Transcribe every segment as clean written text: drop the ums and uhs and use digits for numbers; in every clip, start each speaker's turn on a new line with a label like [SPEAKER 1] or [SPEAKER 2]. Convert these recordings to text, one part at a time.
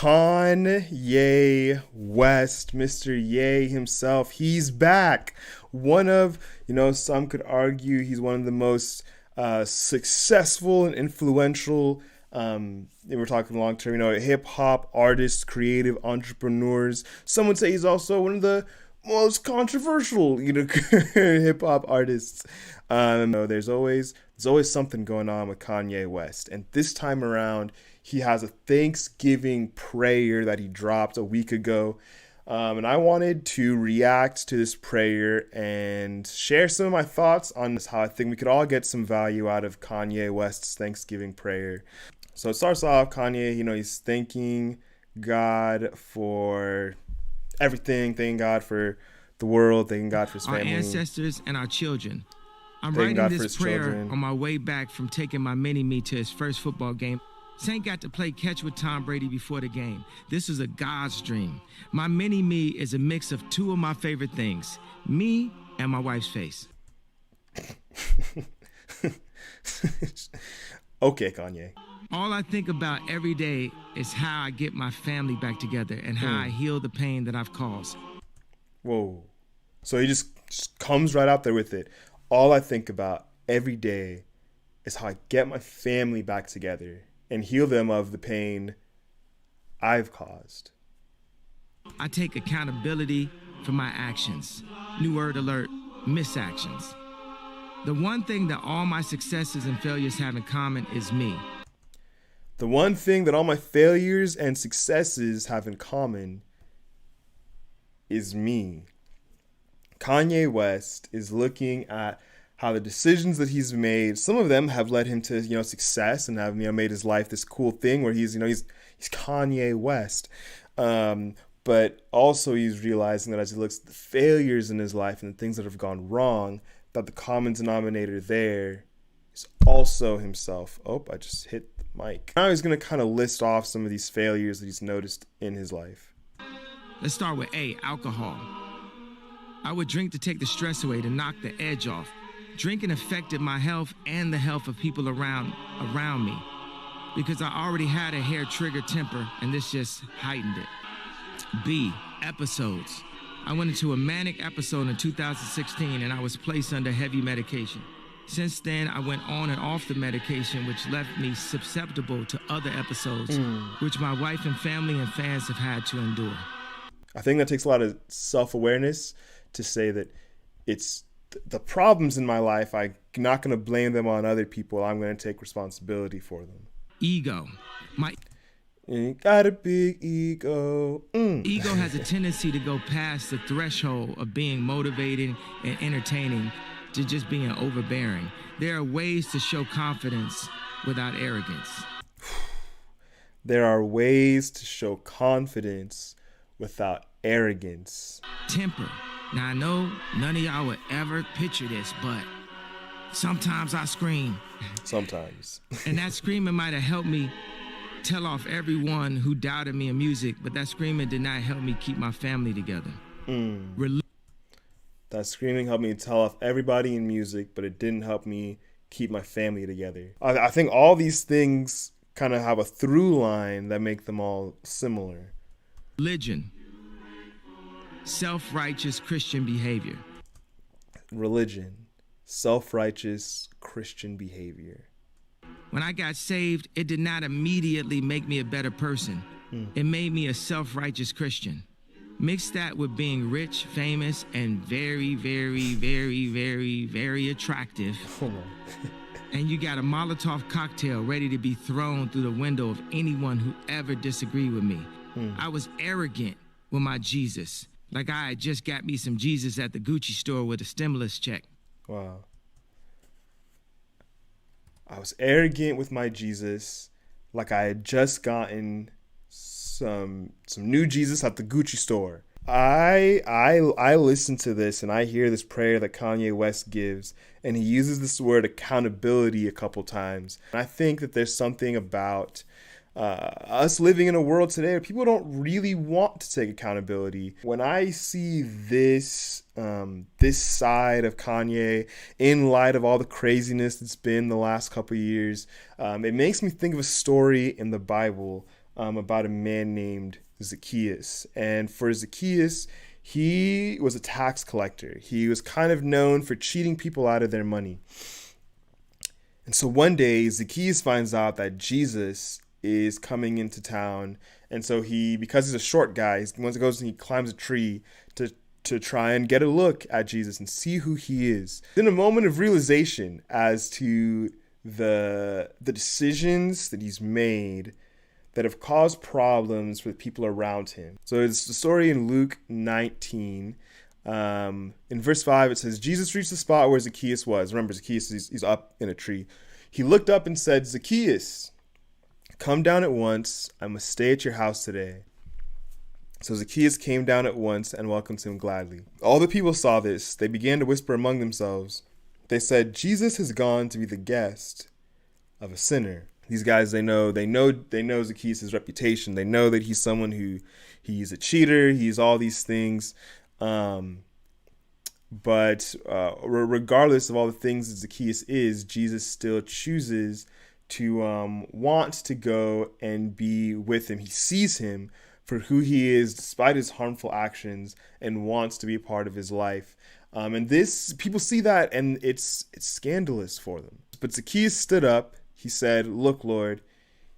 [SPEAKER 1] Kanye West, Mr. Ye himself, he's back. One of, some could argue he's one of the most successful and influential, we're talking long term, hip hop artists, creative entrepreneurs. Some would say he's also one of the most controversial, hip hop artists. There's always something going on with Kanye West, and this time around, he has a Thanksgiving prayer that he dropped a week ago. And I wanted to react to this prayer and share some of my thoughts on how I think we could all get some value out of Kanye West's Thanksgiving prayer. So it starts off, Kanye, he's thanking God for everything, thanking God for the world, thanking God for his family.
[SPEAKER 2] Our ancestors and our children. I'm writing this prayer on my way back from taking my mini-me to his first football game. Saint got to play catch with Tom Brady before the game. This is a God's dream. My mini-me is a mix of two of my favorite things, me and my wife's face.
[SPEAKER 1] Okay, Kanye.
[SPEAKER 2] All I think about every day is how I get my family back together and how I heal the pain that I've caused.
[SPEAKER 1] Whoa. So he just comes right out there with it. All I think about every day is how I get my family back together and heal them of the pain I've caused.
[SPEAKER 2] I take accountability for my actions. New word alert, misactions. The one thing that all my successes and failures have in common is me.
[SPEAKER 1] The one thing that all my failures and successes have in common is me. Kanye West is looking at how the decisions that he's made, some of them have led him to, success and have, made his life this cool thing where he's Kanye West. But also he's realizing that as he looks at the failures in his life and the things that have gone wrong, that the common denominator there is also himself. Oh, I just hit the mic. Now he's going to kind of list off some of these failures that he's noticed in his life.
[SPEAKER 2] Let's start with A, alcohol. I would drink to take the stress away, to knock the edge off. Drinking affected my health and the health of people around me because I already had a hair-trigger temper, and this just heightened it. B, episodes. I went into a manic episode in 2016, and I was placed under heavy medication. Since then, I went on and off the medication, which left me susceptible to other episodes, which my wife and family and fans have had to endure.
[SPEAKER 1] I think that takes a lot of self-awareness to say that it's the problems in my life, I'm not going to blame them on other people. I'm going to take responsibility for them.
[SPEAKER 2] Ego.
[SPEAKER 1] You got a big ego.
[SPEAKER 2] Ego has a tendency to go past the threshold of being motivating and entertaining to just being overbearing. There are ways to show confidence without arrogance.
[SPEAKER 1] There are ways to show confidence without arrogance.
[SPEAKER 2] Temper. Now, I know none of y'all would ever picture this, but sometimes I scream.
[SPEAKER 1] Sometimes.
[SPEAKER 2] And that screaming might have helped me tell off everyone who doubted me in music, but that screaming did not help me keep my family together.
[SPEAKER 1] That screaming helped me tell off everybody in music, but it didn't help me keep my family together. I think all these things kind of have a through line that make them all similar.
[SPEAKER 2] Religion. Self-righteous Christian behavior.
[SPEAKER 1] Religion. Self-righteous Christian behavior.
[SPEAKER 2] When I got saved, it did not immediately make me a better person. It made me a self-righteous Christian. Mix that with being rich, famous, and very, very, very, very, very attractive. And you got a Molotov cocktail ready to be thrown through the window of anyone who ever disagreed with me. I was arrogant with my Jesus. Like I had just got me some Jesus at the Gucci store with a stimulus check.
[SPEAKER 1] Wow. I was arrogant with my Jesus, like I had just gotten some new Jesus at the Gucci store. I listen to this and I hear this prayer that Kanye West gives, and he uses this word accountability a couple times. And I think that there's something about us living in a world today where people don't really want to take accountability. When I see this side of Kanye in light of all the craziness that's been the last couple of years, it makes me think of a story in the Bible about a man named Zacchaeus. And for Zacchaeus, he was a tax collector. He was kind of known for cheating people out of their money. And so one day, Zacchaeus finds out that Jesus is coming into town. And so because he's a short guy, once he goes and he climbs a tree to try and get a look at Jesus and see who he is. Then a moment of realization as to the decisions that he's made that have caused problems for the people around him. So it's the story in Luke 19. In verse 5, it says, Jesus reached the spot where Zacchaeus was. Remember, Zacchaeus, he's up in a tree. He looked up and said, Zacchaeus, come down at once. I must stay at your house today. So Zacchaeus came down at once and welcomed him gladly. All the people saw this. They began to whisper among themselves. They said, Jesus has gone to be the guest of a sinner. These guys, they know Zacchaeus' reputation. They know that he's someone he's a cheater. He's all these things. But regardless of all the things that Zacchaeus is, Jesus still chooses to want to go and be with him. He sees him for who he is, despite his harmful actions, and wants to be a part of his life. And this, people see that, and it's scandalous for them. But Zacchaeus stood up. He said, look, Lord,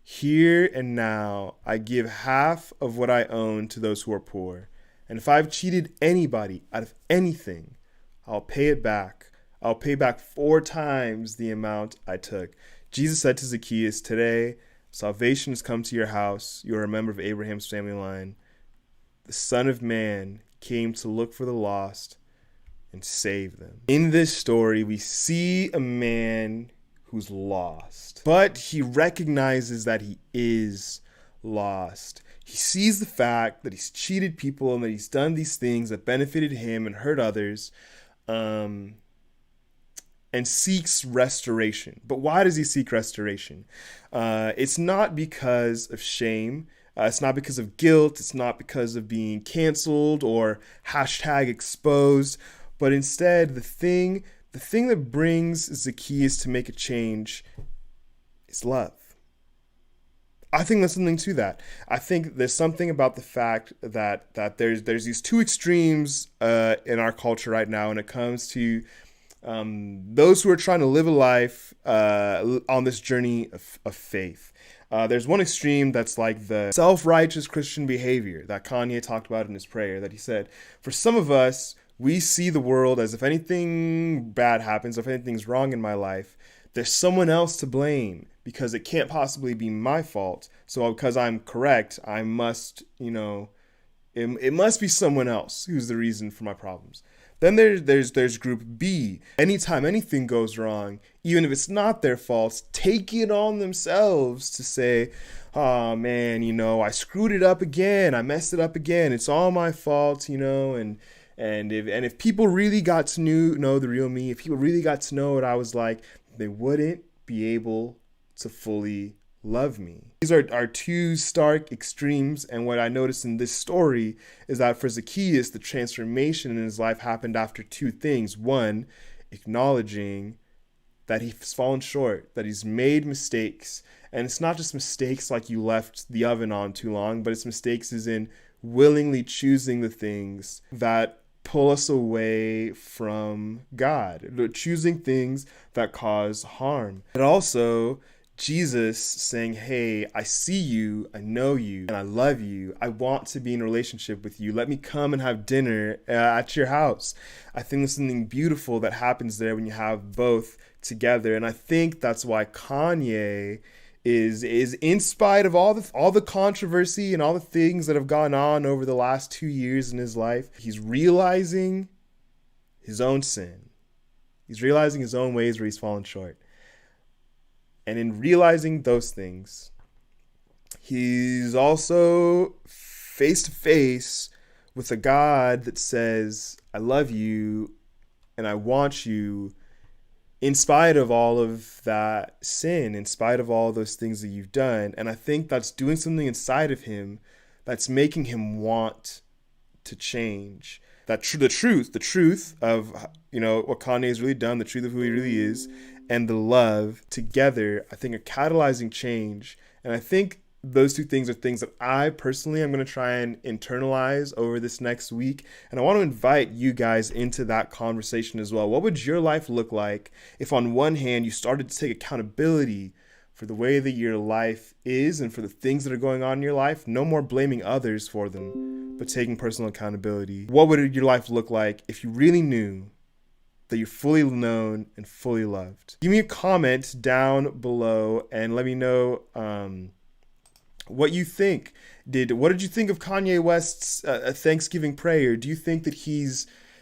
[SPEAKER 1] here and now I give half of what I own to those who are poor. And if I've cheated anybody out of anything, I'll pay it back. I'll pay back 4 times the amount I took. Jesus said to Zacchaeus, today, salvation has come to your house. You are a member of Abraham's family line. The Son of Man came to look for the lost and save them. In this story, we see a man who's lost, but he recognizes that he is lost. He sees the fact that he's cheated people and that he's done these things that benefited him and hurt others, and seeks restoration. But why does he seek restoration? It's not because of shame. It's not because of guilt. It's not because of being canceled or #exposed. But instead, the thing that brings Zacchaeus to make a change is love. I think there's something to that. I think there's something about the fact that there's these two extremes in our culture right now when it comes to those who are trying to live a life on this journey of faith. There's one extreme that's like the self-righteous Christian behavior that Kanye talked about in his prayer, that he said, for some of us, we see the world as if anything bad happens, if anything's wrong in my life, there's someone else to blame because it can't possibly be my fault. So because I'm correct, I must, it must be someone else who's the reason for my problems. Then there's group B. Anytime anything goes wrong, even if it's not their fault, take it on themselves to say, oh man, I screwed it up again. I messed it up again. It's all my fault, and if people really got to know the real me, if people really got to know what I was like, they wouldn't be able to fully love me. These are two stark extremes, and what I noticed in this story is that for Zacchaeus, the transformation in his life happened after 2 things. 1, acknowledging that he's fallen short, that he's made mistakes. And it's not just mistakes like you left the oven on too long, but it's mistakes as in willingly choosing the things that pull us away from God, choosing things that cause harm. And also Jesus saying, hey, I see you, I know you, and I love you. I want to be in a relationship with you. Let me come and have dinner at your house. I think there's something beautiful that happens there when you have both together. And I think that's why Kanye is in spite of all the controversy and all the things that have gone on over the last 2 years in his life, he's realizing his own sin. He's realizing his own ways where he's fallen short. And in realizing those things, he's also face to face with a God that says, I love you and I want you, in spite of all of that sin, in spite of all those things that you've done. And I think that's doing something inside of him that's making him want to change. That the truth of what Kanye has really done, the truth of who he really is, and the love together, I think, are catalyzing change. And I think those two things are things that I personally am going to try and internalize over this next week. And I want to invite you guys into that conversation as well. What would your life look like if on one hand you started to take accountability for the way that your life is and for the things that are going on in your life? No more blaming others for them, but taking personal accountability. What would your life look like if you really knew that you're fully known and fully loved? Give me a comment down below and let me know what you think. What did you think of Kanye West's Thanksgiving prayer? Do you think that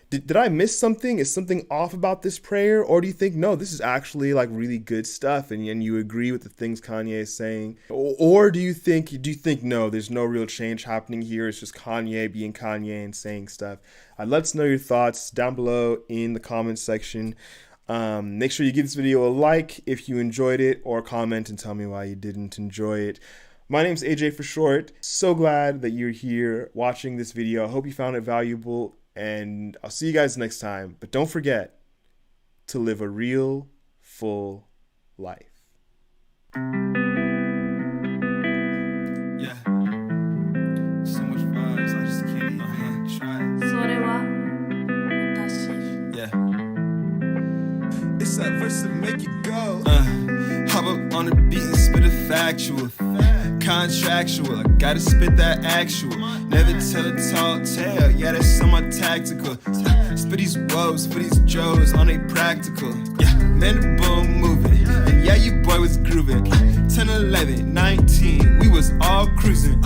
[SPEAKER 1] did I miss something? Is something off about this prayer? Or do you think, no, this is actually like really good stuff and you agree with the things Kanye is saying? Or do you think, no, there's no real change happening here. It's just Kanye being Kanye and saying stuff. Let us know your thoughts down below in the comments section. Make sure you give this video a like if you enjoyed it, or comment and tell me why you didn't enjoy it. My name's AJ for short. So glad that you're here watching this video. I hope you found it valuable, and I'll see you guys next time. But don't forget to live a real, full life.
[SPEAKER 3] Yeah. So much vibes, I just can't even try it. Yeah. It's that verse that make you go. Hop up on the beat and spit a factual. Contractual, I gotta spit that actual. Never tell a tall tale, yeah, that's on my tactical. Spit these woes for these joes on a practical. Yeah, man, the boom moving. And yeah, you boy was grooving. 10, 11, 19, we was all cruising.